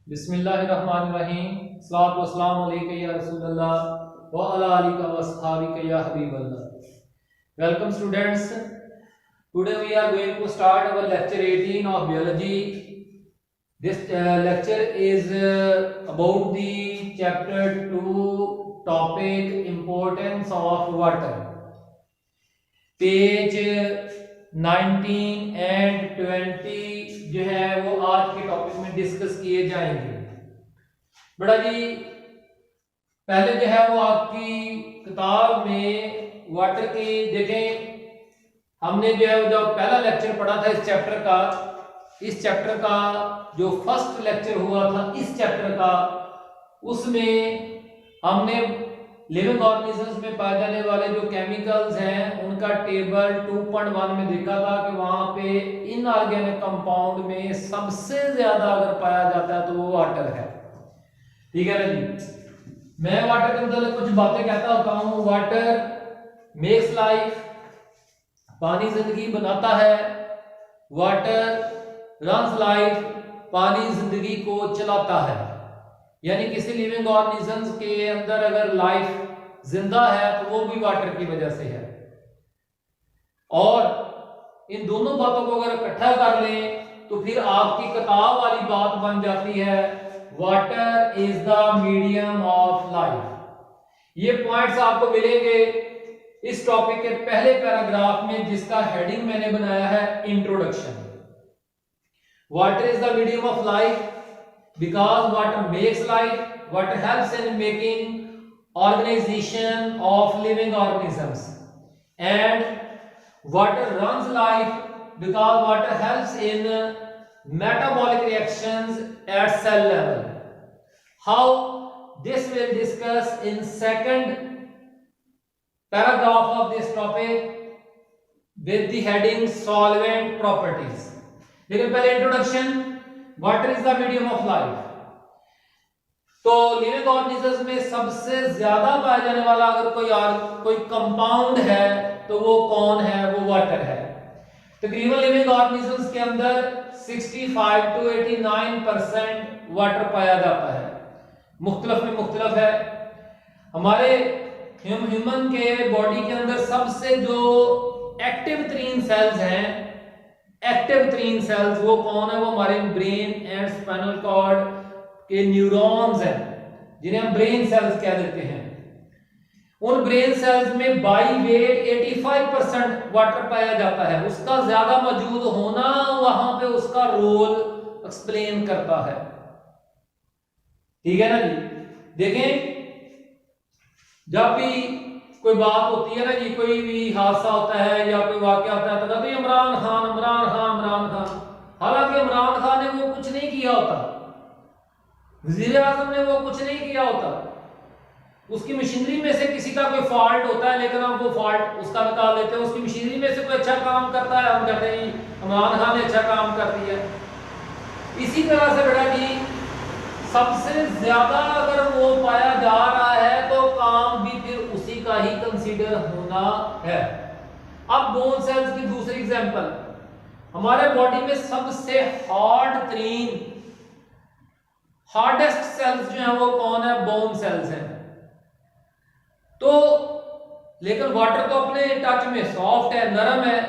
बिस्मिल्लाहिर्रहमानिर्रहीम। अस्सलातु वस्सलामु अलैका या रसूलल्लाह व अला आलिका व अस्हाबिका या Habibullah. Welcome students. Today we are going to start our lecture 18 of biology. This lecture is about the chapter 2 topic importance of water. Page 19 and 20 जो है वो आज के टॉपिक में डिस्कस किए जाएंगे। बड़ा जी पहले जो है वो आपकी किताब में वाटर की देखें, हमने जो है जो पहला लेक्चर पढ़ा था इस चैप्टर का जो फर्स्ट लेक्चर हुआ था इस चैप्टर का, उसमें हमने लिविंग ऑर्गेनिजम्स में पाए जाने वाले जो केमिकल्स हैं उनका टेबल 2.1 में देखा था कि वहां पे इनऑर्गेनिक कंपाउंड में सबसे ज्यादा अगर पाया जाता है तो वो वाटर है। ठीक है ना जी। मैं वाटर के मतलब कुछ बातें कहता होता हूं। वाटर मेक्स लाइफ, पानी जिंदगी बनाता है। वाटर रन्स लाइफ, पानी जिंदगी को चलाता है। यानी किसी लिविंग ऑर्गेनिजम्स के अंदर अगर लाइफ जिंदा है तो वो भी वाटर की वजह से है। और इन दोनों बातों को अगर इकट्ठा कर लें तो फिर आपकी किताब वाली बात बन जाती है, water is the medium of life. ये पॉइंट्स आपको मिलेंगे इस टॉपिक के पहले पैराग्राफ में, जिसका हेडिंग मैंने बनाया है introduction. Water is the medium of life because water makes life, water helps in making organization of living organisms, and water runs life because water helps in metabolic reactions at cell level. How this will discuss in second paragraph of this topic with the heading solvent properties. लेकिन पहले introduction, water is the medium of life. तो living organisms में सबसे ज्यादा पाया जाने वाला अगर कोई कंपाउंड है तो वो कौन है? वो वाटर है। तकरीबन लिविंग ऑर्गेनिजम्स के अंदर 65 to 89% वाटर पाया जाता है। मुख्तलिफ में मुख्तलिफ है। हमारे ह्यूमन के बॉडी के अंदर सबसे जो एक्टिव तरीन सेल्स हैं, एक्टिव तरीन सेल्स वो कौन है? वो हमारे ब्रेन एंड स्पाइनल कॉर्ड के न्यूरॉन्स हैं, जिन्हें हम ब्रेन सेल्स कह देते हैं। उन ब्रेन सेल्स में बाई वेट 85% वाटर पाया जाता है। उसका ज्यादा मौजूद होना वहां पे उसका रोल एक्सप्लेन करता है। ठीक है ना जी। देखें, जब भी कोई बात होती है ना जी, कोई भी हादसा होता है या कोई वाकया होता है तो कहते हैं इमरान खान इमरान खान इमरान खान। हालांकि इमरान खान ने वो कुछ नहीं किया होता, वजीर आजम ने वो कुछ नहीं किया होता। उसकी मशीनरी में से किसी का कोई फॉल्ट होता है, लेकिन हम वो फॉल्ट उसका निकाल लेते हैं। उसकी मशीनरी में से कोई अच्छा काम करता है, हम कहते हैं इमरान खान ने अच्छा काम कर दिया। इसी तरह से बेटा जी सबसे ज्यादा अगर वो पाया जा रहा है तो काम भी फिर उसी का ही कंसीडर होना है। अब बोन सेल्स की दूसरी एग्जांपल, हमारे बॉडी में सबसे हार्डेस्ट सेल्स जो हैं वो कौन है? बोन सेल्स हैं। तो लेकिन वाटर तो अपने टच में सॉफ्ट है, नरम है,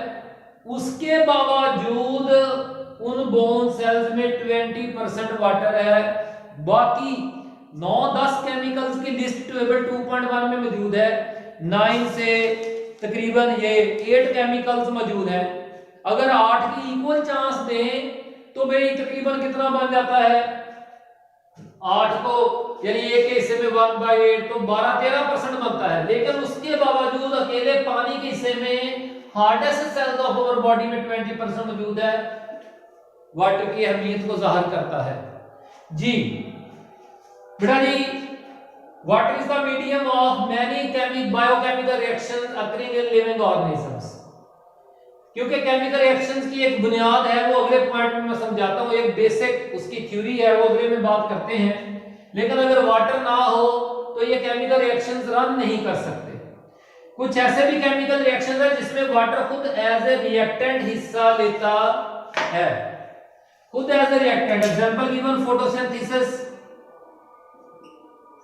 उसके बावजूद उन बोन सेल्स में 20% वाटर है। बाकी 9-10 केमिकल्स की लिस्ट टेबल 2.1 में मौजूद है। 9 से तकरीबन ये 8 केमिकल्स मौजूद हैं। अगर 8 की इक्वल चांस दें तो भाई तकरीबन कितना बन जाता है? 8 को यानी एक के हिस्से में 1/8 तो 12-13% बनता है। लेकिन उसके बावजूद अकेले पानी के हिस्से में hardest cells of our body में 20% मौजूद है। वाटर की अहमियत को जाहिर करता है जी। बेटा जी water is the medium of many biochemical reactions occurring in living organisms. क्योंकि केमिकल रिएक्शंस की एक बुनियाद है, वो अगले पॉइंट में मैं समझाता हूँ। एक बेसिक उसकी थ्योरी है, वो अगले में बात करते हैं। लेकिन अगर वाटर ना हो तो ये केमिकल रिएक्शंस रन नहीं कर सकते। कुछ ऐसे भी केमिकल रिएक्शंस है जिसमें वाटर खुद एज ए रिएक्टेंट हिस्सा लेता है। खुद as a reactant. Example given photosynthesis.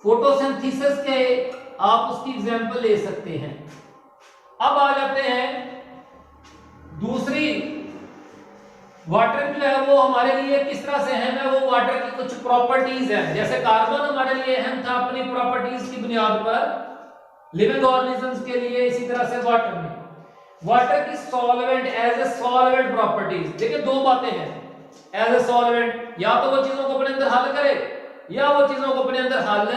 Photosynthesis के आप उसकी एग्जांपल ले सकते हैं। अब आ जाते हैं दूसरी, वाटर जो है वो हमारे लिए किस तरह से अहम है, वो वाटर की कुछ प्रॉपर्टीज हैं। जैसे कार्बन हमारे लिए अहम था अपनी प्रॉपर्टीज की बुनियाद पर लिविंग ऑर्गेनिजम्स के लिए, इसी तरह से वाटर की solvent as a solvent properties. देखिए दो बातें हैं, एज ए सॉल्वेंट, या तो वो चीजों को अपने अंदर हल करे या वो चीजों को अपने अंदर हल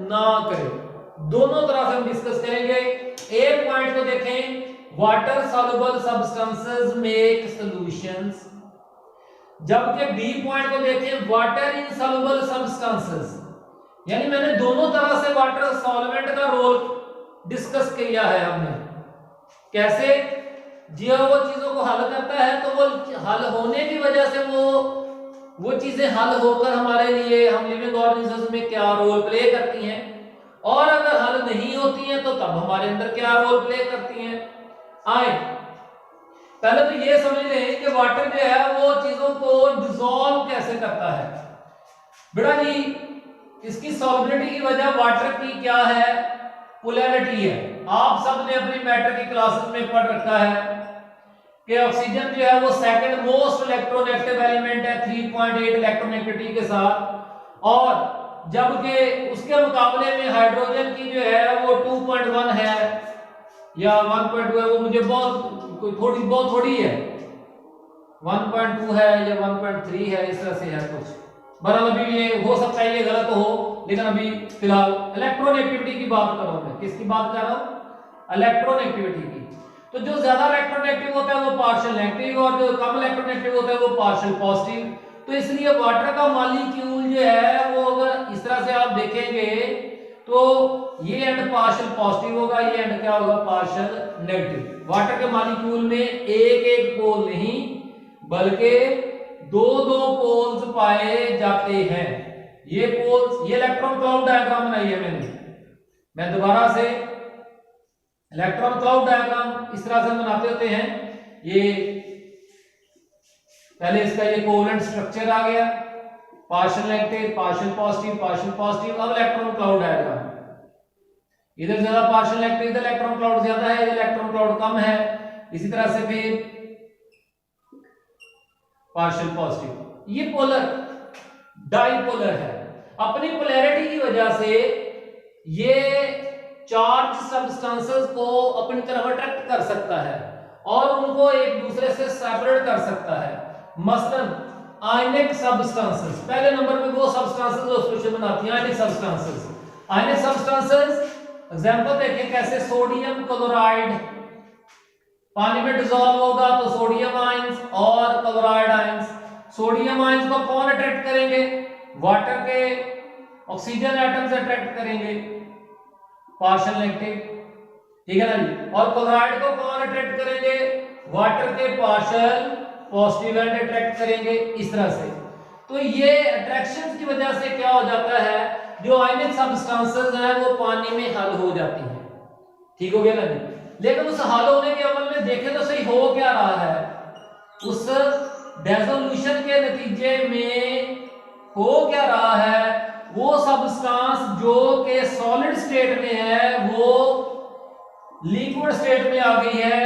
ना करे, दोनों तरह से हम डिस्कस करेंगे। एक पॉइंट को देखें, water soluble substances make solutions, जबकि बी पॉइंट को देखें, वाटर इन सॉल्युबल सब्सटेंसेस। यानी मैंने दोनों तरह से वाटर सॉल्वेंट का रोल डिस्कस किया है हमने। कैसे? जो वो चीजों को हल करता है तो वो हल होने की वजह से वो चीजें हल होकर हमारे लिए, हम लिविंग ऑर्गेनिजम्स में क्या रोल प्ले करती हैं, और अगर हल नहीं होती हैं तो तब हमारे अंदर क्या रोल प्ले करती हैं। आए पहले तो ये समझ लें कि वाटर जो है वो चीजों को डिसॉल्व कैसे करता है। बेटा जी इसकी सॉल्युबिलिटी की वजह वाटर की क्या है? पोलैरिटी है। आप सब ने अपनी मैटर की क्लासेस में पढ़ रखा है कि ऑक्सीजन जो है वो सेकंड मोस्ट इलेक्ट्रोनेगेटिव एलिमेंट है 3.8 इलेक्ट्रोनेगेटिविटी के साथ, और जबकि उसके मुकाबले में हाइड्रोजन की जो है वो 2.1 है या 1.2 है, वो मुझे बहुत थोड़ी है, 1.2 है या 1.3 है, इस तरह से है कुछ। बहरहाल अभी ये हो सकता है ये गलत हो, लेकिन अभी फिलहाल इलेक्ट्रोनेगेटिविटी की बात कर रहा हूं मैं। किसकी बात कर रहा हूं? इलेक्ट्रोनेगेटिविटी की। तो जो ज्यादा इलेक्ट्रोनेगेटिव होता है वो पार्शियल नेगेटिव, और जो कम इलेक्ट्रोनेगेटिव होता है वो पार्शियल पॉजिटिव। तो इसलिए वाटर का मॉलिक्यूल जो है वो अगर इस तरह से आप देखेंगे तो ये एंड पार्शियल पॉजिटिव होगा, ये एंड क्या होगा? Partial negative. वाटर के मॉलिक्यूल में एक एक पोल नहीं बल्कि दो दो पोल्स पाए जाते हैं। ये पोल्स, ये इलेक्ट्रॉन क्लाउड डायग्राम बनाई है मैं दोबारा से इलेक्ट्रॉन क्लाउड डायग्राम इस तरह से बनाते होते हैं। ये पहले इसका ये कोवेलेंट स्ट्रक्चर आ गया, partial negative, partial positive, partial positive. अब इलेक्ट्रॉन क्लाउड डायग्राम, इधर ज्यादा पार्शियल नेगेटिव, इधर इलेक्ट्रॉन क्लाउड ज्यादा है, इधर इलेक्ट्रॉन क्लाउड कम है। इसी तरह से फिर पार्शियल पॉजिटिव। ये पोलर डाइपोलर है। अपनी पोलैरिटी की वजह से ये चार्ज सब्सटेंसेस को अपनी तरफ अट्रैक्ट कर सकता है और उनको एक दूसरे से सेपरेट कर सकता है। मसलन आयनिक सब्सटेंसेस, पहले नंबर पे वो सब्सटेंसेस जो सॉल्यूशन बनाती हैं, आयनिक सब्सटेंसेस। आयनिक सब्सटेंसेस एग्जांपल देखें कैसे, सोडियम क्लोराइड पानी में डिसॉल्व होगा तो सोडियम आयंस और क्लोराइड आयंस। सोडियम आयंस को कौन अट्रैक्ट करेंगे? वाटर के ऑक्सीजन एटम्स अट्रैक्ट करेंगे, पार्शियल नेगेटिव, ठीक है ना जी। और क्लोराइड को कौन अट्रैक्ट करेंगे? वाटर के पार्शियल पॉजिटिव एंड अट्रैक्ट करेंगे, इस तरह से। तो ये अट्रैक्शन की वजह से क्या हो जाता है, जो आयनिक सब्सटेंसेस हैं वो पानी में हल हो जाती हैं। ठीक हो गया ना जी। लेकिन उस हल होने के अमल में देखें तो सही हो क्या रहा है, उस डिसोल्यूशन के नतीजे में हो क्या रहा है, वो सब्सटेंस जो के सॉलिड स्टेट में है वो लिक्विड स्टेट में आ गई है,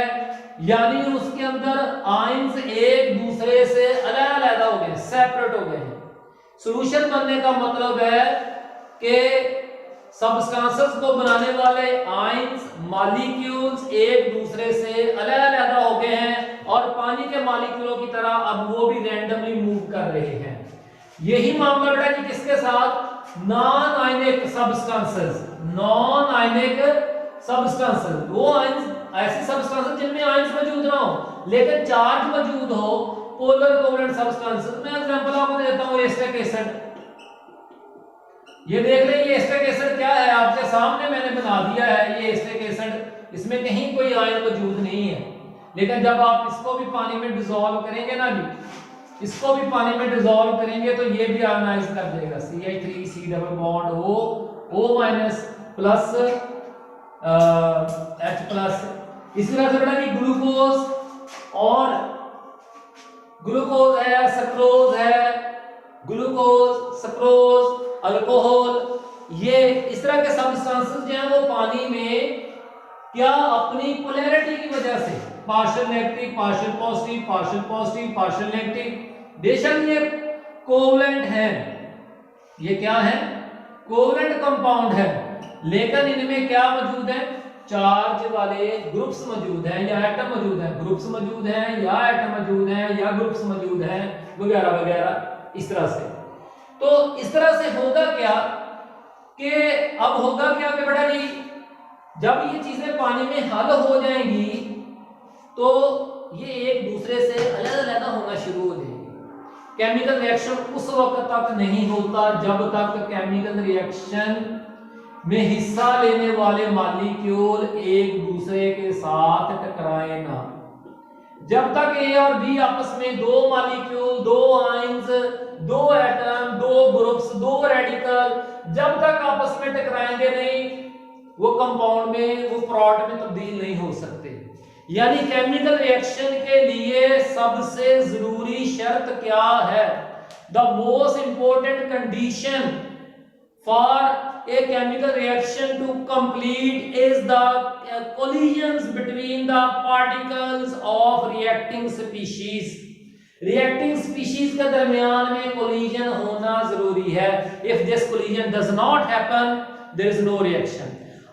यानी उसके अंदर आयंस एक दूसरे से अलग हो गए, सेपरेट हो गए हैं। सॉल्यूशन बनने का मतलब है कि सब्सटेंसेस को बनाने वाले आयंस मॉलिक्यूल्स एक दूसरे से अलग हो गए हैं और पानी के मॉलिक्यूलों की तरह अब वो भी रैंडमली मूव कर रहे हैं। यही मामला बेटा जी किसके साथ? Non ionic substances. Non ionic substances वो आयंस, ऐसे सब्सटेंसेस जिनमें आयंस मौजूद ना हो लेकिन चार्ज मौजूद हो, पोलर कोवेलेंट सब्सटेंसेस। मैं एग्जांपल आपको देता हूं, एस्टिक एसिड। ये देख रहे हैं, ये एस्टिक एसिड क्या है, आपके सामने मैंने बना दिया है। ये एस्टिक एसिड, इसमें कहीं कोई आयन मौजूद नहीं है, लेकिन जब आप इसको भी पानी में डिसॉल्व करेंगे ना जी, इसको भी पानी में डिसॉल्व करेंगे तो ये भी आयनाइज कर देगा। CH3 double bond O minus plus H plus. इसी तरह से बेटा जी ग्लूकोज और ग्लूकोज है, सक्रोज है, ग्लूकोज, सक्रोज, अल्कोहल, ये इस तरह के सब्सटेंसेस जो हैं वो पानी में क्या अपनी पोलैरिटी की वजह से partial negative, partial positive, partial positive, partial negative, बेशक ये कोवलेंट है, ये क्या है, कोवलेंट कंपाउंड है, लेकिन इनमें क्या मौजूद है, चार्ज वाले ग्रुप्स मौजूद हैं या एटम मौजूद हैं, ग्रुप्स मौजूद हैं या एटम मौजूद हैं या ग्रुप्स मौजूद हैं वगैरह वगैरह, इस तरह से। तो इस तरह से होगा क्या कि अब होगा क्या कि बेटा जी जब ये चीजें पानी में हल हो जाएंगी तो ये एक दूसरे से अलग अलग होना शुरू हो जाएंगी। केमिकल रिएक्शन उस वक्त तक नहीं होता जब तक केमिकल रिएक्शन में हिस्सा लेने वाले मॉलिक्यूल एक दूसरे के साथ टकराए ना। जब तक ए और बी आपस में दो मॉलिक्यूल, दो आयंस, दो एटम, दो ग्रुप्स, दो रेडिकल जब तक आपस में टकराएंगे नहीं वो कंपाउंड में, वो प्रोडक्ट में तब्दील नहीं हो सकते। यानी केमिकल रिएक्शन के लिए सबसे जरूरी शर्त क्या है, the most important condition for a chemical reaction to complete is the collisions between the particles of reacting species। reacting species के दरमियान में collision होना जरूरी है। if this collision does not happen there is no reaction।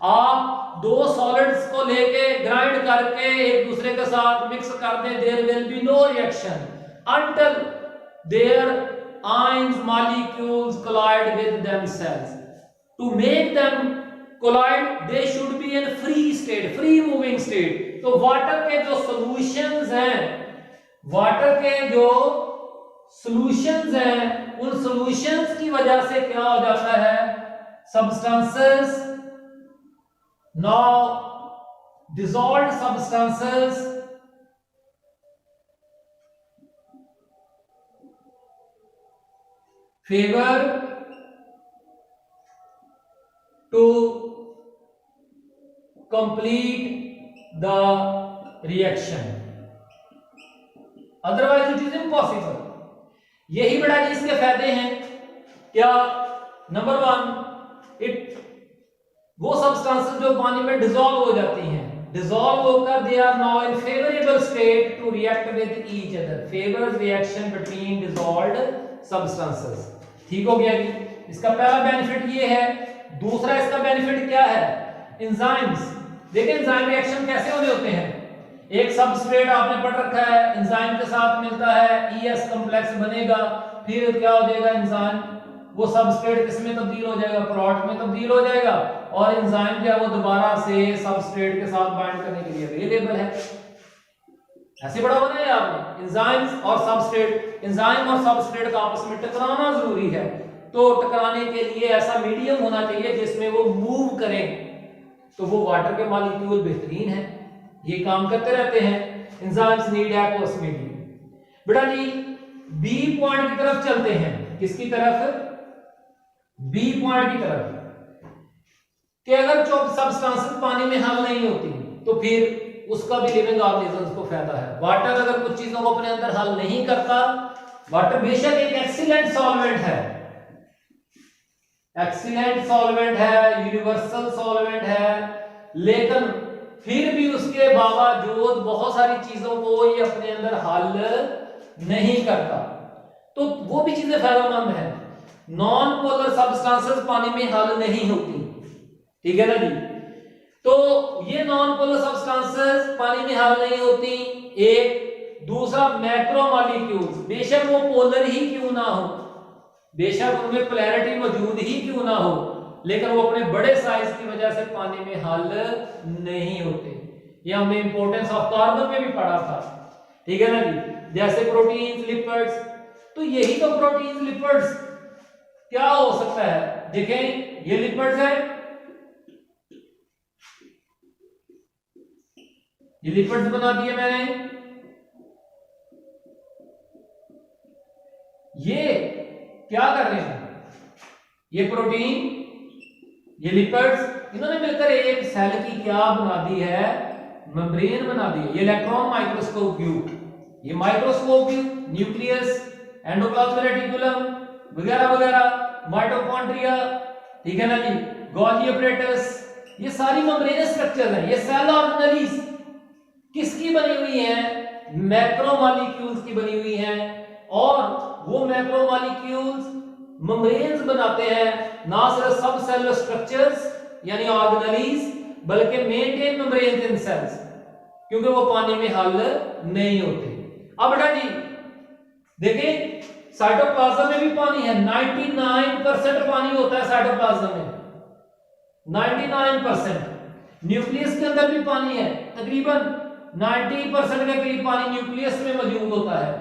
आप दो solids को लेके ग्राइंड करके एक दूसरे के साथ मिक्स कर दें, there will be no reaction until their ions molecules collide with themselves। to make them collide they should be in free state, free moving state। तो वाटर के जो सॉल्यूशंस हैं, वाटर के जो सॉल्यूशंस हैं उन सॉल्यूशंस की वजह से क्या हो जाता है, substances now dissolved substances favor to complete the reaction, otherwise it is impossible। यही बड़ा जी इसके फायदे हैं। क्या, नंबर वन, इट वो सब्सटेंसेस जो पानी में डिसॉल्व हो जाती हैं, डिसॉल्व होकर they are now in favourable state to react with each other, favours reaction between dissolved substances. ठीक हो गया जी, इसका पहला बेनिफिट ये है। दूसरा इसका बेनिफिट क्या है, एंजाइम्स। देखिए एंजाइम रिएक्शन कैसे होते हैं, एक सबस्ट्रेट आपने पढ़ रखा है, एंजाइम के साथ मिलता है, ES कॉम्प्लेक्स बनेगा, फिर क्या हो जाएगा, एंजाइम वो सबस्ट्रेट किस में तब्दील हो जाएगा, प्रोडक्ट में तब्दील हो जाएगा, और एंजाइम जो है वो दोबारा से सबस्ट्रेट के साथ बाइंड करने के लिए अवेलेबल है। ऐसे बड़ा बनाया आपने, एंजाइम्स और सबस्ट्रेट, एंजाइम और सबस्ट्रेट का आपस में टकराना जरूरी है। तो टकराने के लिए ऐसा मीडियम होना चाहिए जिसमें वो मूव करें, तो वो वाटर के मॉलिक्यूल बेहतरीन है, ये काम करते रहते हैं। Enzymes need aqueous medium. बेटा जी बी पॉइंट की तरफ चलते हैं, किसकी तरफ, बी पॉइंट की तरफ, कि अगर सब्सटेंसेस पानी में हल नहीं होती तो फिर उसका भी लिविंग ऑर्गेनिजम्स को फायदा है। वाटर अगर कुछ चीजों को अपने अंदर हल नहीं करता, वाटर बेशक एक एक्सीलेंट सॉल्वेंट है, एक्सीलेंट सॉल्वेंट है, यूनिवर्सल सॉल्वेंट है, लेकिन फिर भी उसके बावजूद बहुत सारी चीजों को ये अपने अंदर हल नहीं करता, तो वो भी चीजें फायदेमंद है। नॉन पोलर सब्सटेंसेस पानी में हल नहीं होती, ठीक है ना जी। तो ये नॉन पोलर सब्सटेंसेस पानी में हल नहीं होती, एक। दूसरा मैक्रो मॉलिक्यूल्स, बेशक वो पोलर ही क्यों ना हो, बेशक उनमें पोलैरिटी मौजूद ही क्यों ना हो, लेकिन वो अपने बड़े साइज की वजह से पानी में हल नहीं होते। ये हमने इंपॉर्टेंस ऑफ कार्बन में भी पढ़ा था, ठीक है ना जी। जैसे प्रोटीन्स, लिपिड्स, तो यही तो प्रोटीन्स, लिपिड्स क्या हो सकता है, देखें ये लिपिड्स है, ये लिपिड्स बना दिए मैंने, ये क्या कर रहे हैं, ये प्रोटीन, ये लिपिड्स, इन्होंने मिलकर एक सेल की क्या बना दी है, मेम्ब्रेन बना दी है। ये इलेक्ट्रॉन माइक्रोस्कोप व्यू, ये microscope view, nucleus, endoplasmic reticulum वगैरह वगैरह, माइटोकॉन्ड्रिया, ठीक है ना जी, गोल्गी अपरेटस, ये सारी मेम्ब्रेनस स्ट्रक्चर हैं। ये सेल ऑर्गेनेलीज किसकी बनी हुई है? मैक्रोमोलिक्यूल्स की बनी हुई हैं, और वो मैक्रोमोलिक्यूल्स मेम्ब्रेन्स बनाते हैं, ना सिर्फ सब सेलुलर स्ट्रक्चर्स यानी ऑर्गेनेलीज, बल्कि मेंटेन मेम्ब्रेन्स इन सेल्स, क्योंकि वो पानी में हल नहीं होते। अब बेटा जी देखिए, साइटोप्लाज्म में भी पानी है, 99% पानी होता है साइटोप्लाज्म में, 99%। न्यूक्लियस के अंदर भी पानी है, तकरीबन 90% के करीब पानी न्यूक्लियस में मौजूद होता है।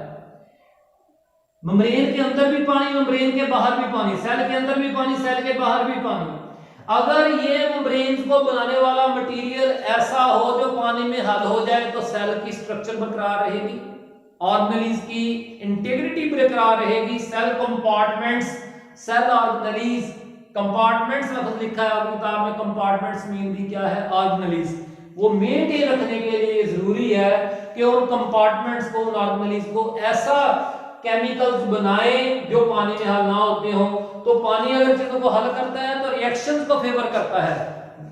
मेम्ब्रेन के अंदर भी पानी, मेम्ब्रेन के बाहर भी पानी, सेल के अंदर भी पानी, सेल के बाहर भी पानी। अगर ये मेम्ब्रेन को बनाने वाला मटेरियल ऐसा हो जो पानी में हल हो जाए तो सेल की स्ट्रक्चर बरकरार रहेगी, ऑर्गेनेलीज की इंटीग्रिटी बरकरार रहेगी, cell compartments, cell organelles, compartments लफ्ज लिखा है आपकी किताब में, कंपार्टमेंट्स मीन भी क्या है? ऑर्गेनेलीज। वो मेंटेन रखने के लिए जरूरी है कि उन कंपार्टमेंट्स को, उन ऑर्गेनेलीज को ऐसा केमिकल्स बनाए जो पानी में हल ना होते हो। तो पानी अगर चीजों को हल करता है तो रिएक्शंस को फेवर करता है,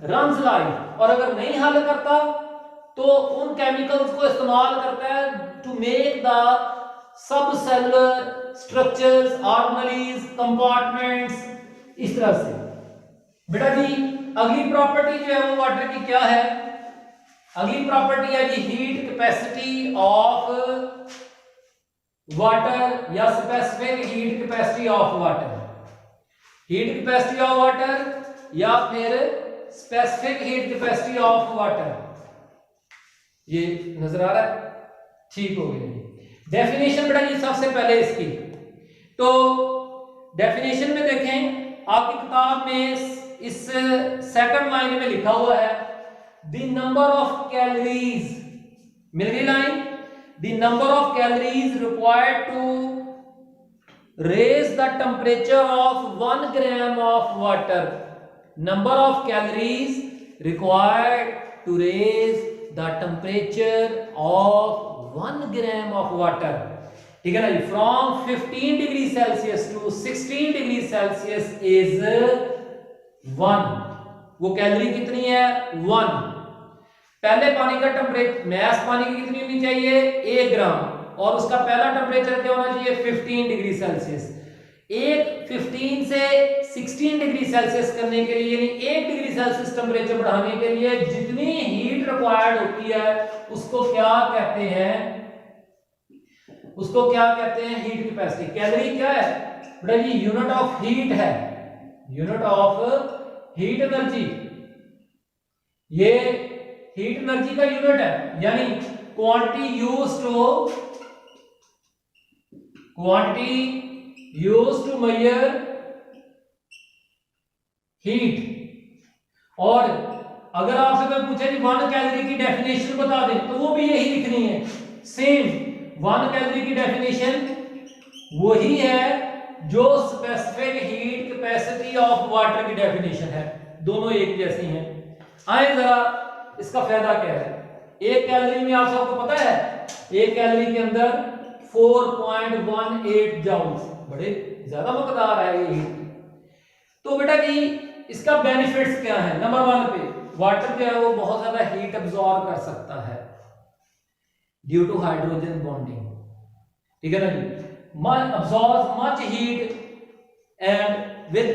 रन्स लाइफ, और अगर नहीं हल करता तो उन केमिकल्स को इस्तेमाल करता है to make the subcellular structures, organelles, compartments, इस तरह से। बेटा जी अगली प्रॉपर्टी जो है वो वाटर की क्या है? अगली प्रॉपर्टी है जी हीट कैपेसिटी ऑफ वाटर या specific heat capacity of water. Heat capacity of water या फिर specific heat capacity of water, ये नजर आ रहा है? ठीक हो गया। डेफिनेशन बेटा जी सबसे पहले इसकी, तो डेफिनेशन में देखें आपकी किताब में इस सेकंड लाइन में लिखा हुआ है द नंबर ऑफ कैलोरीज, मिल गई line? The number of calories required to raise the temperature of 1 gram of water. Number of calories required to raise the temperature of 1 gram of water. ठीक है ना जी? From 15 degree Celsius to 16 degree Celsius is 1. वो calorie कितनी है? 1। पहले पानी का temperature, mess पानी की कितनी होनी चाहिए? 1 ग्राम, और उसका पहला टेम्परेचर क्या होना चाहिए? 15 डिग्री सेल्सियस। 15 से 16 डिग्री सेल्सियस करने के लिए, यानी 1 डिग्री सेल्सियस टेम्परेचर बढ़ाने के लिए जितनी हीट रिक्वायर्ड होती है उसको क्या कहते हैं? उसको क्या कहते हैं? Heat capacity. कैलोरी क्या है बेटा जी? यूनिट ऑफ हीट है, यूनिट ऑफ हीट एनर्जी। ये हीट एनर्जी का यूनिट है, यानी quantity used to measure heat. और अगर आपसे कोई पूछे कि 1 कैलोरी की डेफिनेशन बता दें तो वो भी यही लिखनी है, सेम 1 कैलोरी की डेफिनेशन वही है जो specific heat capacity of water की डेफिनेशन है, दोनों एक जैसी हैं। आए जरा इसका फायदा क्या है? 1 कैलोरी में आप सबको पता है 1 कैलोरी के अंदर 4.18 जूल्स, बड़े ज्यादा मकदार है ये। तो बेटा जी इसका बेनिफिट्स क्या है? नंबर 1 पे वाटर जो है वो बहुत ज्यादा हीट अब्सॉर्ब कर सकता है ड्यू टू हाइड्रोजन बॉन्डिंग, ठीक है ना जी? Absorb much heat and with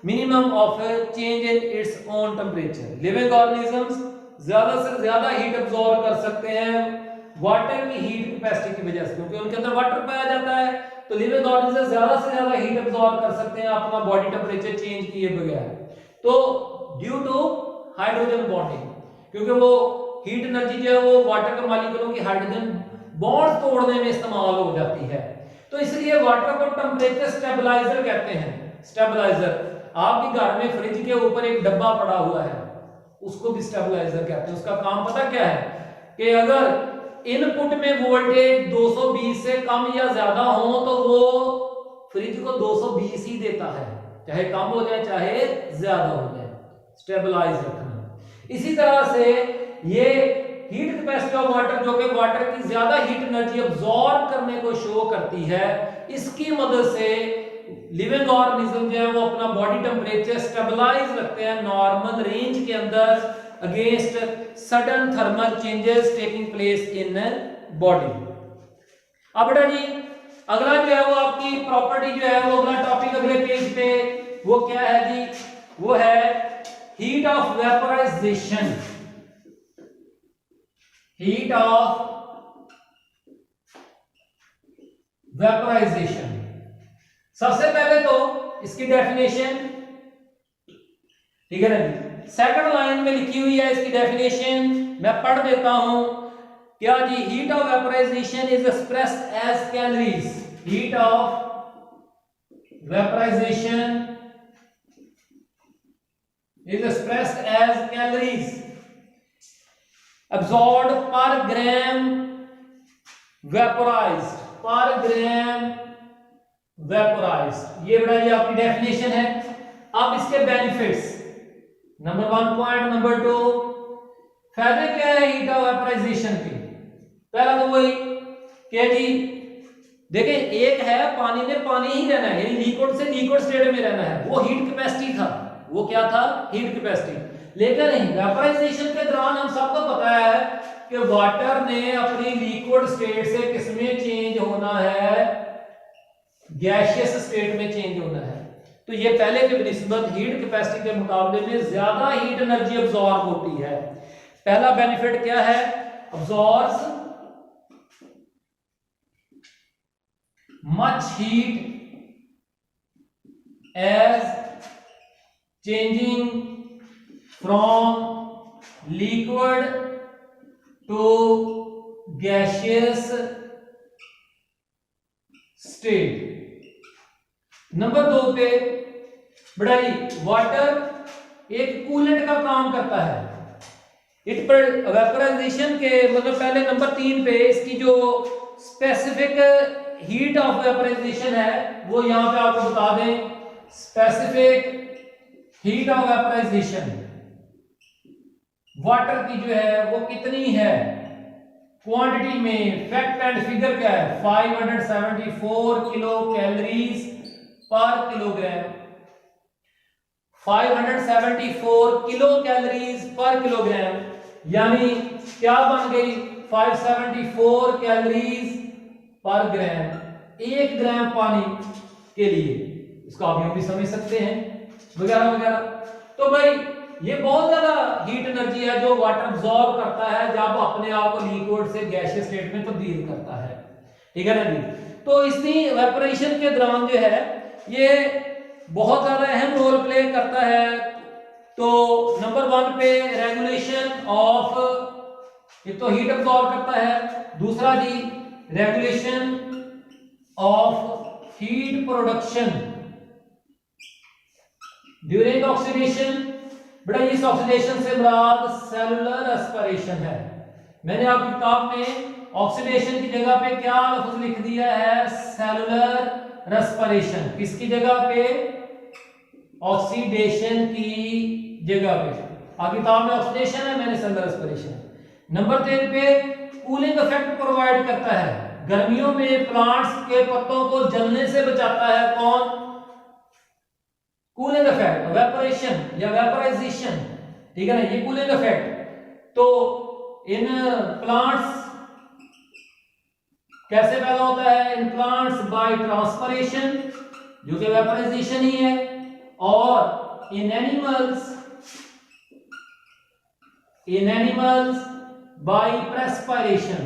minimum of a change in its own temperature. Living organisms ज्यादा से ज्यादा हीट अब्सॉर्ब कर सकते हैं वाटर की हीट कैपेसिटी की वजह से, क्योंकि उनके अंदर वाटर पाया जाता है। तो लिविंग ऑर्गेनिजम्स ज्यादा से ज्यादा हीट अब्सॉर्ब कर सकते हैं अपना बॉडी टेम्परेचर चेंज किए बगैर, तो ड्यू टू हाइड्रोजन बॉन्डिंग, क्योंकि वो हीट एनर्जी जो है वो वाटर के मॉलिक्यूलों की हाइड्रोजन बॉन्ड तोड़ने में इस्तेमाल हो जाती है। तो इसलिए वाटर को टेम्परेचर स्टेबलाइजर कहते हैं। स्टेबलाइजर, आपके घर में फ्रिज के ऊपर एक डब्बा पड़ा हुआ है, उसको भी स्टेबलाइजर कहते हैं। उसका काम पता क्या है कि अगर इनपुट में वोल्टेज 220 से कम या ज्यादा हो तो वो फ्रिज को 220 ही देता है, चाहे कम हो जाए चाहे ज्यादा हो जाए। स्टेबलाइज रखना। इसी तरह से ये हीट कैपेसिटी ऑफ वाटर जो कि वाटर की ज्यादा हीट एनर्जी अब्सॉर्ब करने को शो करती है, इसकी मदद से लिविंग ऑर्गेनिज्म जो है वो अपना बॉडी टेम्परेचर स्टेबलाइज रखते हैं नॉर्मल रेंज के अंदर against sudden thermal changes taking place in body. अब बेटा जी अगला जो है वो आपकी प्रॉपर्टी जो है वो अगला टॉपिक अगले पेज पे वो क्या है जी, वो है heat of vaporization. Heat of vaporization, सबसे पहले तो इसकी डेफिनेशन, ठीक है ना जी, सेकंड लाइन में लिखी हुई है इसकी डेफिनेशन, मैं पढ़ देता हूं। क्या जी, heat of vaporisation is expressed as calories. Heat of vaporisation is expressed as calories absorbed per gram vaporized, per gram vaporized। ये बड़ा ये आपकी डेफिनेशन है। अब इसके बेनिफिट्स, नंबर 1 पॉइंट, नंबर 2 फायदे क्या है हीट ऑफ वेपराइजेशन के। पहला तो वही क्या जी, देखिए एक है पानी में पानी ही रहना है, यानी लिक्विड से लिक्विड स्टेट में रहना है, वो हीट कैपेसिटी था, वो क्या था, हीट कैपेसिटी। लेकिन वेपराइजेशन के दौरान हम सबको पता है कि वाटर ने अपनी लिक्विड स्टेट से किसमें चेंज होना है, गैसियस स्टेट में चेंज होना है। तो ये पहले के निस्बत हीट कैपेसिटी के मुकाबले में ज्यादा हीट एनर्जी अब्सॉर्ब होती है। पहला बेनिफिट क्या है, absorbs much heat as changing from liquid to gaseous state। Number 2 पे बढ़ाई, वाटर एक कूलेंट का काम करता है। इट पर वेपराइजेशन के मतलब पहले नंबर 3 पे इसकी जो स्पेसिफिक हीट ऑफ वेपराइजेशन है वो यहां पे आपको बता दें। Specific heat of vaporization water की जो है वो कितनी है क्वांटिटी में, फैक्ट एंड फिगर क्या है, 574 किलो कैलोरीज पर किलोग्राम। 574 किलो कैलोरीज पर किलोग्राम, यानी क्या बन गई, 574 कैलोरीज पर ग्राम, 1 ग्राम पानी के लिए। इसको आप यूं भी समझ सकते हैं वगैरह वगैरह। तो भाई ये बहुत ज्यादा हीट एनर्जी है जो वाटर अब्सॉर्ब करता है जब अपने आप को लिक्विड से गैसियस स्टेट में तब्दील करता है, ठीक है ना जी। तो इसी वेपरेशन के दौरान जो है ये बहुत ज्यादा अहम रोल प्ले करता है। तो नंबर 1 पे रेगुलेशन ऑफ, एक तो हीट अब्सॉर्ब करता है, दूसरा जी regulation of heat production during oxidation. बड़ा इस ऑक्सीडेशन से मुराद सेलुलर रेस्पिरेशन है। मैंने आपकी किताब में ऑक्सीडेशन की जगह पे क्या लफ्ज लिख दिया है, सेलुलर रेस्पिरेशन। किसकी जगह पे, ऑक्सीडेशन की जगह पे। आपकी किताब में ऑक्सीडेशन है, मैंने सेलुलर रेस्पिरेशन। नंबर 3 पे कूलिंग इफेक्ट प्रोवाइड करता है, गर्मियों में प्लांट्स के पत्तों को जलने से बचाता है। कौन, कूलिंग इफेक्ट, वेपरेशन या वेपराइजेशन, ठीक है ना, ये कूलिंग इफेक्ट। तो इन प्लांट्स कैसे पैदा होता है, इन प्लांट्स बाय ट्रांसपिरेशन जो कि वेपराइजेशन ही है, और इन एनिमल्स बाय प्रेस्पिरेशन,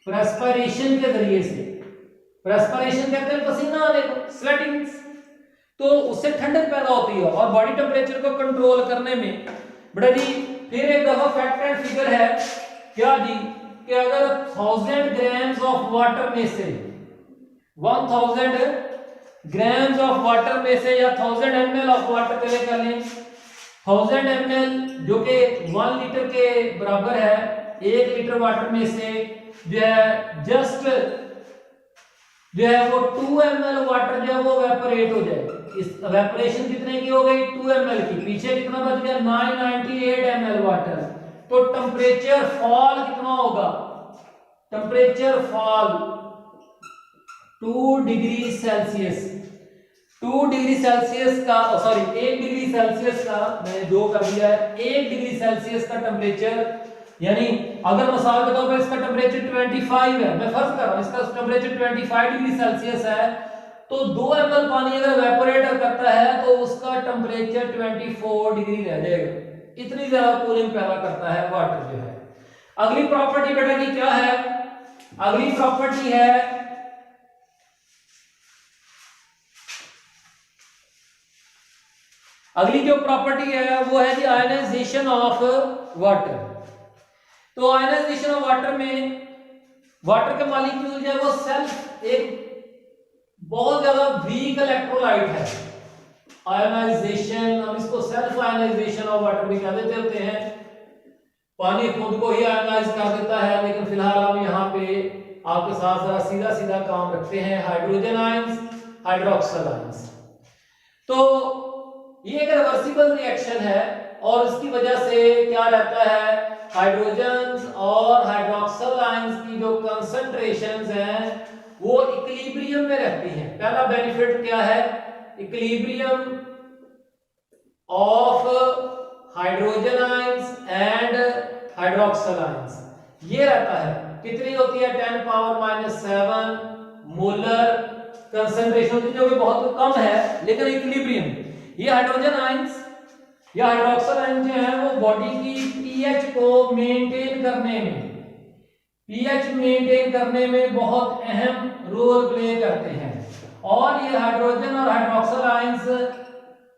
प्रेस्पिरेशन के जरिए से। प्रेस्पिरेशन कहते हैं पसीना आने को, स्वेटिंग। तो उससे ठंडक पैदा होती है और बॉडी टेम्परेचर को कंट्रोल करने में। बड़ा जी फिर एक दफा फैक्ट एंड फिगर है क्या जी, कि अगर 1000 ग्राम्स ऑफ वाटर में से 1000 ग्राम्स ऑफ वाटर में से या 1000 ml ऑफ वाटर पहले कर लें, 1000 ml जो कि 1 लीटर के बराबर है, 1 लीटर वाटर में से जो है जस्ट जो है वो 2 ml वाटर जो है वो वेपोरेट हो जाए। इस वेपोरेशन कितने की हो गई, 2 ml की। पीछे कितना बच गया, 998 ml वाटर, तो टेम्परेचर फॉल कितना होगा? Temperature fall 2 degree Celsius, 2 degree Celsius का, सॉरी 1 डिग्री सेल्सियस का, मैंने 2 कर दिया है, 1 डिग्री सेल्सियस का टेम्परेचर, यानी अगर मिसाल के तौर पर इसका टेम्परेचर 25 है, मैं फर्ज कर रहा हूं इसका टेम्परेचर 25 डिग्री सेल्सियस है, तो 2 ml पानी अगर इवेपोरेट करता है तो उसका टेम्परेचर 24 डिग्री रह जाएगा। इतनी ज्यादा कूलिंग पैदा करता है वाटर जो है। अगली प्रॉपर्टी बेटा की क्या है? अगली प्रॉपर्टी है अगली जो प्रॉपर्टी है वो है आयनाइजेशन ऑफ वाटर। तो आयनाइजेशन ऑफ वाटर में वाटर के मॉलिक्यूल जो है वो सेल्फ एक बहुत ज्यादा वीक इलेक्ट्रोलाइट है। आयनाइजेशन, हम इसको सेल्फ आयनाइजेशन ऑफ वाटर भी कह देते होते हैं। पानी खुद को ही आयनाइज कर देता है, लेकिन फिलहाल हम यहाँ पे आपके साथ सीधा सीधा काम रखते हैं हाइड्रोजन आयंस, हाइड्रोक्सिल आयंस। तो ये एक रिवर्सिबल रिएक्शन है और इसकी वजह से क्या रहता है, हाइड्रोजन और हाइड्रोक्सिल आयंस की जो कंसंट्रेशंस हैं वो इक्विलिब्रियम में रहती हैं। पहला बेनिफिट क्या है? Equilibrium of hydrogen ions and hydroxyl ions ये रहता है। कितनी होती है? 10⁻⁷ मोलर कंसंट्रेशन होती है, जो कि बहुत कम है, लेकिन इक्विलिब्रियम। ये हाइड्रोजन आयंस या हाइड्रोक्सिल आयंस जो है वो बॉडी की पीएच को मेंटेन करने में बहुत अहम रोल प्ले करते हैं। और ये हाइड्रोजन और hydroxyl ions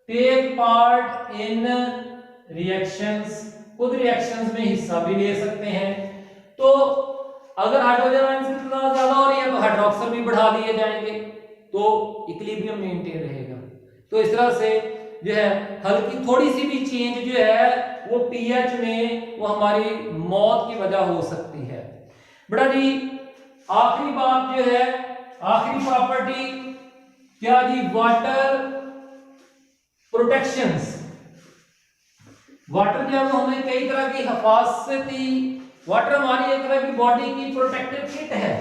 take part in reactions, खुद रिएक्शंस में हिस्सा भी ले सकते हैं। तो अगर हाइड्रोजन आयंस की तादाद ज्यादा हो रही है तो हाइड्रोक्सिल भी बढ़ा दिए जाएंगे, तो इक्विलिब्रियम मेंटेन रहेगा। तो इस तरह से जो है हल्की थोड़ी सी भी चेंज जो है वो पीएच में वो हमारी मौत की वजह हो सकती है। बड़ा जी आखिरी बात जो है, आखिरी प्रॉपर्टी क्या जी? Water protections. वाटर जो है वो हमें कई तरह की हिफाजती, वाटर हमारी एक तरह की बॉडी की प्रोटेक्टिव किट है।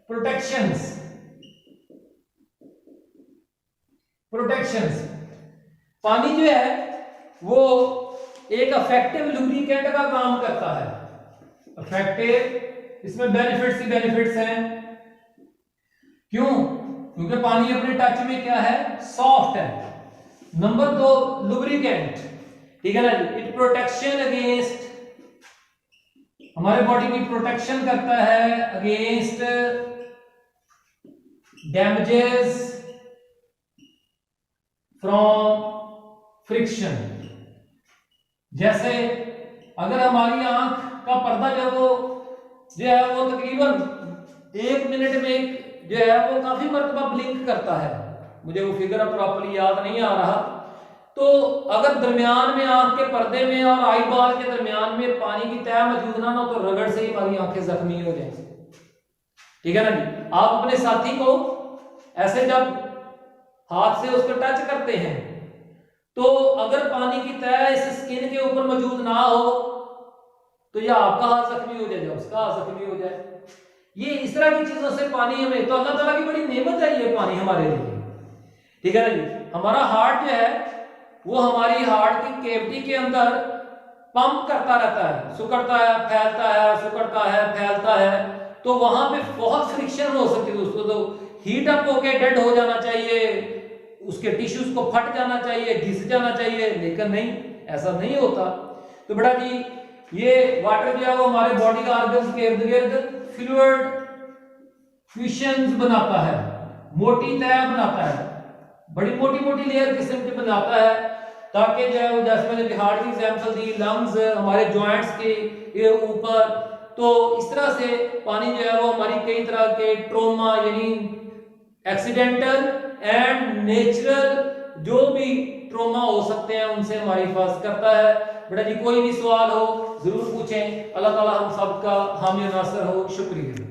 प्रोटेक्शंस पानी जो है वो एक इफेक्टिव लुब्रिकेंट का काम करता है। इफेक्टिव, इसमें बेनिफिट्स ही बेनिफिट्स हैं। क्यों? क्योंकि पानी अपने टच में क्या है? सॉफ्ट है। नंबर 2 लुब्रिकेंट, ठीक है ना जी। इट प्रोटेक्शन अगेंस्ट, हमारे बॉडी की प्रोटेक्शन करता है अगेंस्ट डैमेजेस फ्रॉम फ्रिक्शन। जैसे अगर हमारी आंख का पर्दा जो है वो तकरीबन 1 मिनट में जो है वो काफी मर्तबा ब्लिंक करता है, मुझे वो फिगर अब प्रॉपर्ली याद नहीं आ रहा। तो अगर दरमियान में आंख के पर्दे में और आई बॉल के दरमियान में पानी की तह मौजूद ना हो तो रगड़ से ही हमारी आंखें जख्मी हो जाएंगी, ठीक है ना जी। आप अपने साथी को ऐसे जब हाथ से उसको टच करते हैं तो अगर पानी की तह इस स्किन के ऊपर मौजूद ना हो तो या आपका हाथ जख्मी हो जाए या उसका हाथ जख्मी हो जाए। ये इस तरह की चीजों से पानी हमें, तो अल्लाह ताला की बड़ी नेमत है ये पानी हमारे लिए, ठीक है ना जी। हमारा हार्ट जो है वो हमारी हार्ट की कैविटी के अंदर पंप करता रहता है, सुकड़ता है, फैलता है, सुकड़ता है, फैलता है। तो वहां पे बहुत फ्रिक्शन हो सकती है दोस्तों। तो हीट अप होके डेड हो जाना चाहिए, उसके टिश्यूज को फट जाना चाहिए, घिस जाना चाहिए, लेकिन नहीं, ऐसा नहीं होता। तो बेटा जी ये वाटर जो है वो हमारे बॉडी का ऑर्गन्स के इर्द गिर्द फ्लूइड फ्यूशंस बनाता है, मोटी तह बनाता है, बड़ी मोटी मोटी लेयर किस्म की बनाता है, ताकि जो है वो, जैसे मैंने हार्ट की एग्जांपल दी, लंग्स हमारे जॉइंट्स के ऊपर। तो इस तरह से पानी जो है वो हमारी कई तरह के ट्रोमा यानी एक्सीडेंटल एंड नेचुरल जो भी ट्रोमा हो सकते हैं उनसे हमारी हिफाजत करता है। बेटा जी कोई भी सवाल हो जरूर पूछें। अल्लाह ताला हम सबका हामी नासर हो। शुक्रिया।